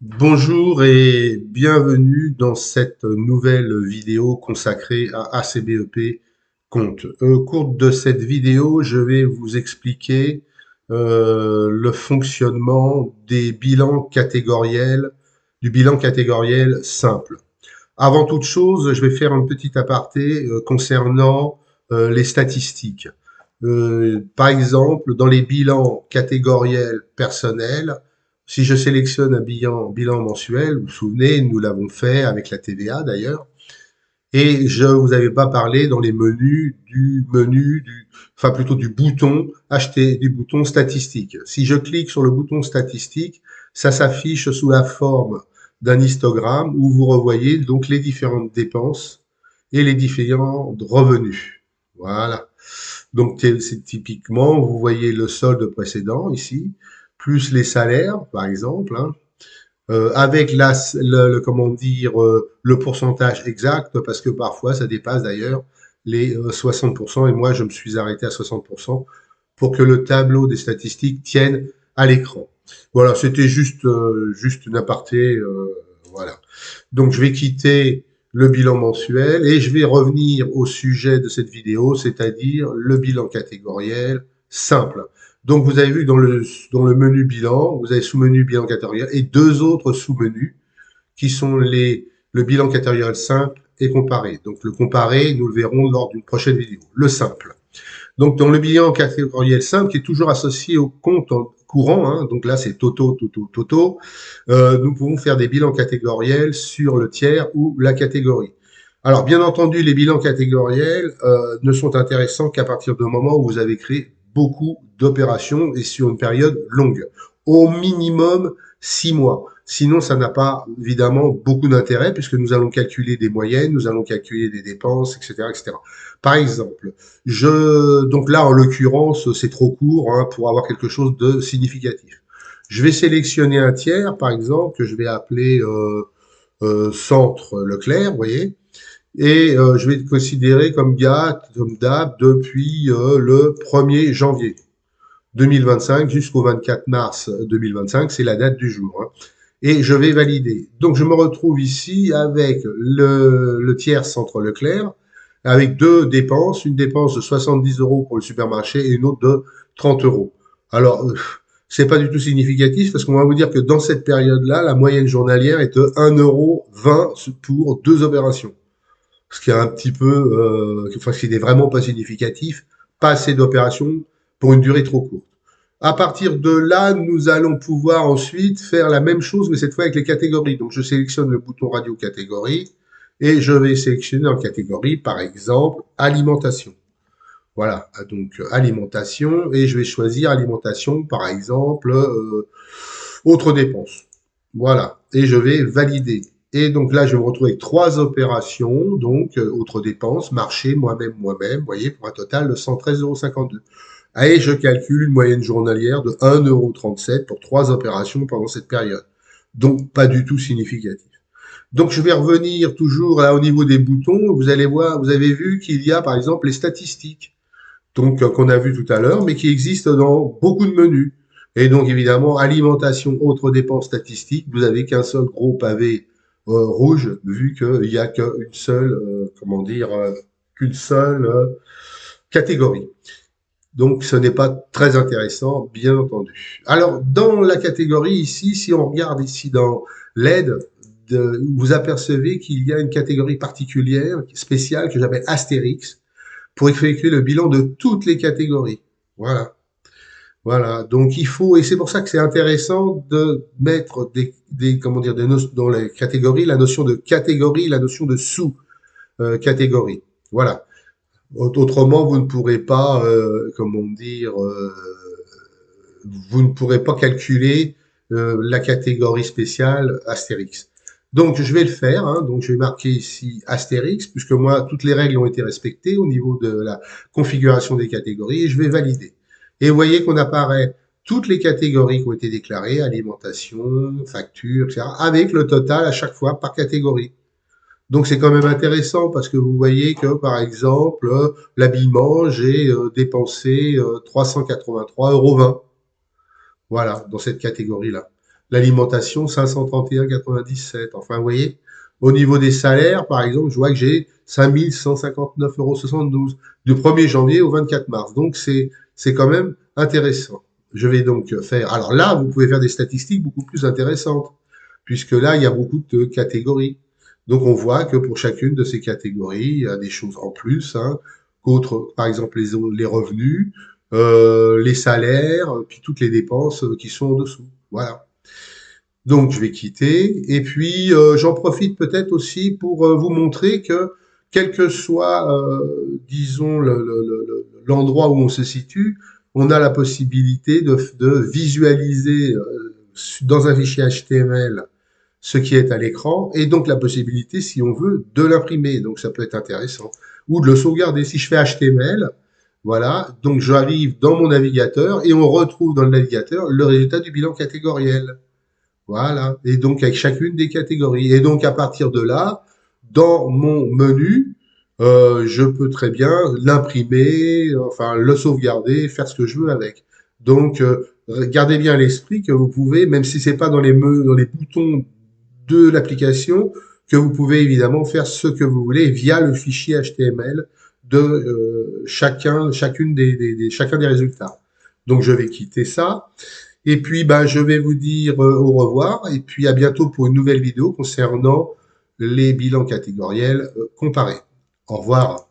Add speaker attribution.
Speaker 1: Bonjour et bienvenue dans cette nouvelle vidéo consacrée à ACBEP Compte. Au cours de cette vidéo, je vais vous expliquer le fonctionnement des bilans catégoriels, du bilan catégoriel simple. Avant toute chose, je vais faire un petit aparté concernant les statistiques. Par exemple, dans les bilans catégoriels personnels, si je sélectionne un bilan mensuel, vous vous souvenez, nous l'avons fait avec la TVA d'ailleurs, et je vous avais pas parlé dans les enfin plutôt du bouton acheter, du bouton statistique. Si je clique sur le bouton statistique, ça s'affiche sous la forme d'un histogramme où vous revoyez donc les différentes dépenses et les différents revenus. Voilà. Donc c'est typiquement, vous voyez le solde précédent ici, plus les salaires, par exemple, hein, avec comment dire, le pourcentage exact, parce que parfois ça dépasse d'ailleurs les 60%, et moi je me suis arrêté à 60% pour que le tableau des statistiques tienne à l'écran. Voilà, c'était juste une aparté, voilà. Donc je vais quitter le bilan mensuel et je vais revenir au sujet de cette vidéo, c'est-à-dire le bilan catégoriel simple. Donc vous avez vu dans le menu bilan, vous avez sous-menu bilan catégoriel et deux autres sous-menus qui sont le bilan catégoriel simple et comparé. Donc le comparé, nous le verrons lors d'une prochaine vidéo. Le simple. Donc, dans le bilan catégoriel simple, qui est toujours associé au compte courant, hein, donc là, c'est Toto, nous pouvons faire des bilans catégoriels sur le tiers ou la catégorie. Alors, bien entendu, les bilans catégoriels ne sont intéressants qu'à partir du moment où vous avez créé beaucoup d'opérations et sur une période longue. Au minimum 6 mois. Sinon, ça n'a pas évidemment beaucoup d'intérêt puisque nous allons calculer des moyennes, nous allons calculer des dépenses, etc., etc. Par exemple, donc là, en l'occurrence, c'est trop court hein, pour avoir quelque chose de significatif. Je vais sélectionner un tiers, par exemple, que je vais appeler Centre Leclerc, vous voyez, et je vais le considérer comme date depuis le 1er janvier 2025 jusqu'au 24 mars 2025, c'est la date du jour. Hein. Et je vais valider. Donc je me retrouve ici avec le tiers Centre Leclerc, avec deux dépenses, une dépense de 70 euros pour le supermarché et une autre de 30 euros. Alors, c'est pas du tout significatif parce qu'on va vous dire que dans cette période-là, la moyenne journalière est de 1,20 € pour deux opérations. Ce qui est un petit peu, enfin, ce qui n'est vraiment pas significatif, pas assez d'opérations pour une durée trop courte. À partir de là, nous allons pouvoir ensuite faire la même chose, mais cette fois avec les catégories. Donc, je sélectionne le bouton radio catégorie et je vais sélectionner en catégorie, par exemple, alimentation. Voilà, donc alimentation et je vais choisir alimentation, par exemple, autres dépenses. Voilà, et je vais valider. Et donc là, je vais me retrouver avec trois opérations, donc autres dépenses, marché, moi-même, vous voyez, pour un total de 113,52 €. Et je calcule une moyenne journalière de 1,37 € pour trois opérations pendant cette période. Donc, pas du tout significatif. Donc, je vais revenir toujours là au niveau des boutons. Vous allez voir, vous avez vu qu'il y a par exemple les statistiques, donc qu'on a vu tout à l'heure, mais qui existent dans beaucoup de menus. Et donc, évidemment, alimentation, autres dépenses statistiques, vous avez qu'un seul gros pavé rouge, vu qu'il n'y a qu'une seule, comment dire, qu'une seule catégorie. Donc, ce n'est pas très intéressant, bien entendu. Alors, dans la catégorie ici, si on regarde ici dans l'aide, vous apercevez qu'il y a une catégorie particulière, spéciale, que j'appelle Astérix, pour effectuer le bilan de toutes les catégories. Voilà. Voilà. Donc, il faut, et c'est pour ça que c'est intéressant de mettre comment dire, dans les catégories, la notion de catégorie, la notion de sous-catégorie. Voilà. Autrement, vous ne pourrez pas, comment dire, vous ne pourrez pas calculer la catégorie spéciale Astérix. Donc, je vais le faire. Hein, donc, je vais marquer ici Astérix, puisque moi, toutes les règles ont été respectées au niveau de la configuration des catégories, et je vais valider. Et vous voyez qu'on apparaît toutes les catégories qui ont été déclarées, alimentation, facture, etc., avec le total à chaque fois par catégorie. Donc c'est quand même intéressant parce que vous voyez que par exemple l'habillement, j'ai dépensé 383,20 €. Voilà, dans cette catégorie-là. L'alimentation, 531,97. Enfin, vous voyez, au niveau des salaires, par exemple, je vois que j'ai 5159,72 € du 1er janvier au 24 mars. Donc, c'est quand même intéressant. Je vais donc faire... Alors là, vous pouvez faire des statistiques beaucoup plus intéressantes, puisque là, il y a beaucoup de catégories. Donc, on voit que pour chacune de ces catégories, il y a des choses en plus, hein, qu'autres, par exemple, les revenus, les salaires, puis toutes les dépenses qui sont en dessous. Voilà. Donc, je vais quitter. Et puis, j'en profite peut-être aussi pour vous montrer que, quel que soit, disons, l'endroit où on se situe, on a la possibilité de visualiser dans un fichier HTML ce qui est à l'écran, et donc la possibilité, si on veut, de l'imprimer. Donc, ça peut être intéressant. Ou de le sauvegarder. Si je fais HTML, voilà, donc j'arrive dans mon navigateur et on retrouve dans le navigateur le résultat du bilan catégoriel. Voilà. Et donc, avec chacune des catégories. Et donc, à partir de là, dans mon menu, je peux très bien l'imprimer, enfin, le sauvegarder, faire ce que je veux avec. Donc, gardez bien à l'esprit que vous pouvez, même si c'est pas dans dans les boutons de l'application, que vous pouvez évidemment faire ce que vous voulez via le fichier HTML de chacun des résultats. Donc, je vais quitter ça. Et puis, ben, je vais vous dire au revoir et puis à bientôt pour une nouvelle vidéo concernant les bilans catégoriels comparés. Au revoir.